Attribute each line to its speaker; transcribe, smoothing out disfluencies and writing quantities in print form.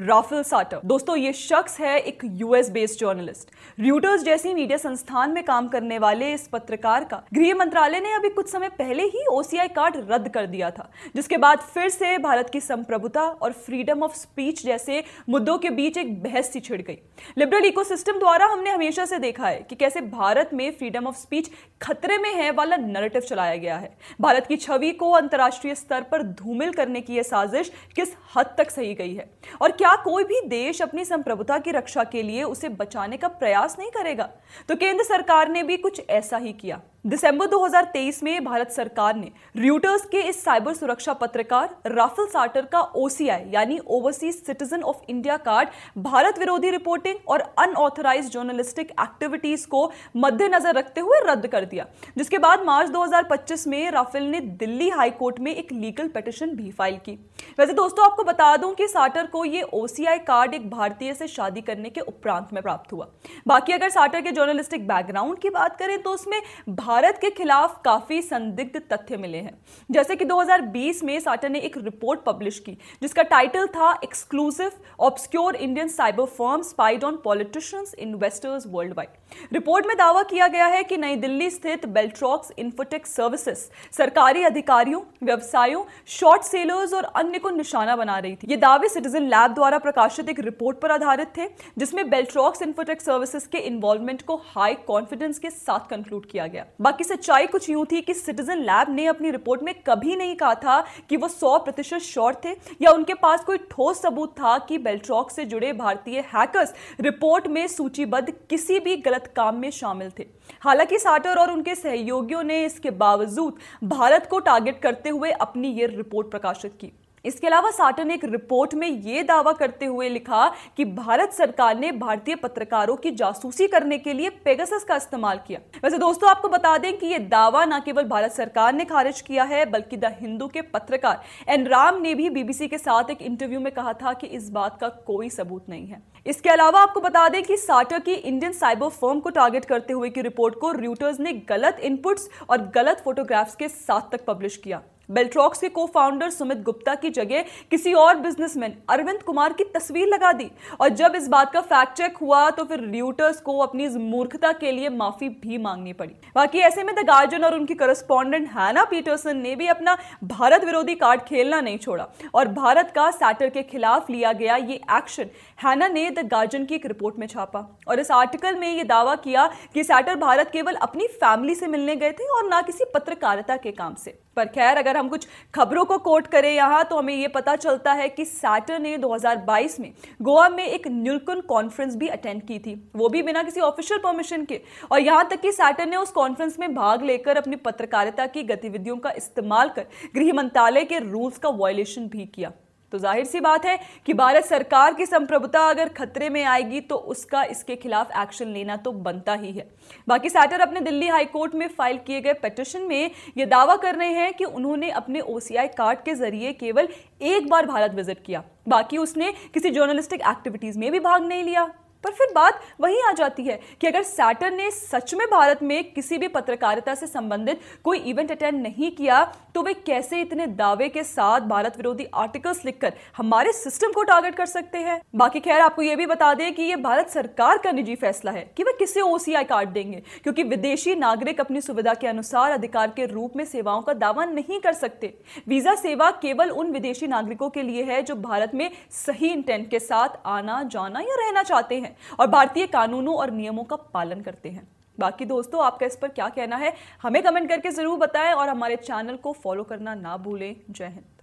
Speaker 1: Rafale shutter. दोस्तों ये शख्स है एक यूएस बेस्ड जर्नलिस्ट। रॉयटर्स जैसी मीडिया संस्थान में काम करने वाले इस पत्रकार का गृह मंत्रालय ने अभी कुछ समय पहले ही ओसीआई कार्ड रद्द कर दिया था, जिसके बाद फिर से भारत की संप्रभुता और फ्रीडम ऑफ स्पीच जैसे मुद्दों के बीच एक बहस सी छिड़ गई। लिबरल इकोसिस्टम द्वारा हमने हमेशा से देखा है कि कैसे भारत में फ्रीडम ऑफ स्पीच खतरे में है वाला नैरेटिव चलाया गया है। भारत की छवि को अंतर्राष्ट्रीय स्तर पर धूमिल करने की यह साजिश किस हद तक सही गई है, और क्या कोई भी देश अपनी संप्रभुता की रक्षा के लिए उसे बचाने का प्रयास नहीं करेगा? तो केंद्र सरकार ने भी कुछ ऐसा ही किया। दिसंबर 2023 में भारत सरकार ने रॉयटर्स के इस साइबर सुरक्षा पत्रकार राफेल साटर का ओसीआई यानी overseas citizen of India card Bharat विरोधी रिपोर्टिंग और अनऑथराइज्ड जर्नलिस्टिक एक्टिविटीज को मद्देनजर रखते हुए रद्द कर दिया, जिसके बाद मार्च 2025 में राफेल ने दिल्ली हाई कोर्ट में एक लीगल पिटीशन भी फाइल की। वैसे दोस्तों आपको बता दूं कि साटर को ये ओसीआई कार्ड एक भारतीय से शादी करने के उपरांत में प्राप्त हुआ। बाकी अगर साटर के जर्नलिस्टिक बैकग्राउंड की बात करें तो उसमें भारत के खिलाफ काफी संदिग्ध तथ्य मिले हैं। जैसे कि 2020 में साटर ने एक रिपोर्ट पब्लिश की जिसका टाइटल था exclusive obscure Indian cyber firm spied on politicians investors world wide. Report में दावा किया गया है कि नई दिल्ली स्थित बेल्ट्रॉक्स इन्फोटेक सर्विसेज सरकारी अधिकारियों, व्यवसायों, शॉर्ट सेलर्स और अन्य को निशाना बना रही थी। ये दावे सिटीजन लैब द्वारा प्रकाशित एक रिपोर्ट पर आधारित थे, जिसमें बेल्ट्रॉक्स इन्फोटेक सर्विसेज के इन्वॉल्वमेंट को हाई कॉन्फिडेंस के साथ कंक्लूड किया गया। बाकी सच्चाई कुछ यूं थी कि सिटीजन लैब ने अपनी रिपोर्ट में कभी नहीं कहा था कि वो 100% श्योर थे या उनके पास कोई ठोस सबूत था कि बेल्ट्रॉक्स से जुड़े भारतीय हैकर्स रिपोर्ट में सूचीबद्ध किसी भी गलत काम में शामिल थे। हालांकि साटर और उनके सहयोगियों ने इसके बावजूद भारत को टारगेट करते हुए अपनी ये रिपोर्ट प्रकाशित की। इसके अलावा साटर ने एक रिपोर्ट में यह दावा करते हुए लिखा कि भारत सरकार ने भारतीय पत्रकारों की जासूसी करने के लिए पेगासस का इस्तेमाल किया। वैसे दोस्तों आपको बता दें कि यह दावा न केवल भारत सरकार ने खारिज किया है, बल्कि द हिंदू के पत्रकार एन राम ने भी बीबीसी के साथ एक इंटरव्यू में कहा था कि इस बात का कोई सबूत नहीं है। इसके अलावा आपको बता दें कि साटर की इंडियन साइबर फर्म को टारगेट करते हुए की रिपोर्ट को रॉयटर्स ने गलत इनपुट्स और गलत फोटोग्राफ्स के साथ तक पब्लिश किया। बेल्ट्रॉक्स के को-फाउंडर सुमित गुप्ता की जगह किसी और बिजनेसमैन अरविंद कुमार की तस्वीर लगा दी, और जब इस बात का फैक्ट चेक हुआ तो फिर रॉयटर्स को अपनी इस मूर्खता के लिए माफी भी मांगनी पड़ी। बाकी ऐसे में द गार्जियन और उनकी करस्पॉन्डेंट हैना पीटरसन ने भी अपना भारत विरोधी कार्ड खेलना नहीं छोड़ा, और भारत का साटर के खिलाफ लिया गया ये एक्शन हैना ने द गार्जियन की एक रिपोर्ट में छापा, और इस आर्टिकल में यह दावा किया कि साटर भारत केवल अपनी फैमिली से मिलने गए थे और ना किसी पत्रकारिता के काम से। पर खैर अगर हम कुछ खबरों को कोट करें यहाँ तो हमें यह पता चलता है कि साटर ने 2022 में गोवा में एक न्यूलकुन कॉन्फ्रेंस भी अटेंड की थी, वो भी बिना किसी ऑफिशियल परमिशन के। और यहाँ तक कि साटर ने उस कॉन्फ्रेंस में भाग लेकर अपनी पत्रकारिता की गतिविधियों का इस्तेमाल कर गृह मंत्रालय के रूल्स का वायलेशन भी किया। तो जाहिर सी बात है कि भारत सरकार की संप्रभुता अगर खतरे में आएगी तो उसका इसके खिलाफ एक्शन लेना तो बनता ही है। बाकी साटर अपने दिल्ली हाई कोर्ट में फाइल किए गए पिटीशन में यह दावा कर रहे हैं कि उन्होंने अपने ओसीआई कार्ड के जरिए केवल एक बार भारत विजिट किया, बाकी उसने किसी जर्नलिस्टिक एक्टिविटीज में भी भाग नहीं लिया। पर फिर बात वहीं आ जाती है कि अगर साटर ने सच में भारत में किसी भी पत्रकारिता से संबंधित कोई इवेंट अटेंड नहीं किया तो वे कैसे इतने दावे के साथ भारत विरोधी आर्टिकल्स लिखकर हमारे सिस्टम को टारगेट कर सकते हैं। बाकी खैर आपको यह भी बता दें कि यह भारत सरकार का निजी फैसला है कि वे किसे ओसीआई कार्ड देंगे, क्योंकि विदेशी नागरिक अपनी सुविधा के अनुसार अधिकार के रूप में सेवाओं का दावा नहीं कर सकते। वीजा सेवा केवल उन विदेशी नागरिकों के लिए है जो भारत में सही इंटेंट के साथ आना जाना या रहना चाहते हैं और भारतीय कानूनों और नियमों का पालन करते हैं। बाकी दोस्तों आपका इस पर क्या कहना है हमें कमेंट करके जरूर बताएं, और हमारे चैनल को फॉलो करना ना भूलें। जय हिंद।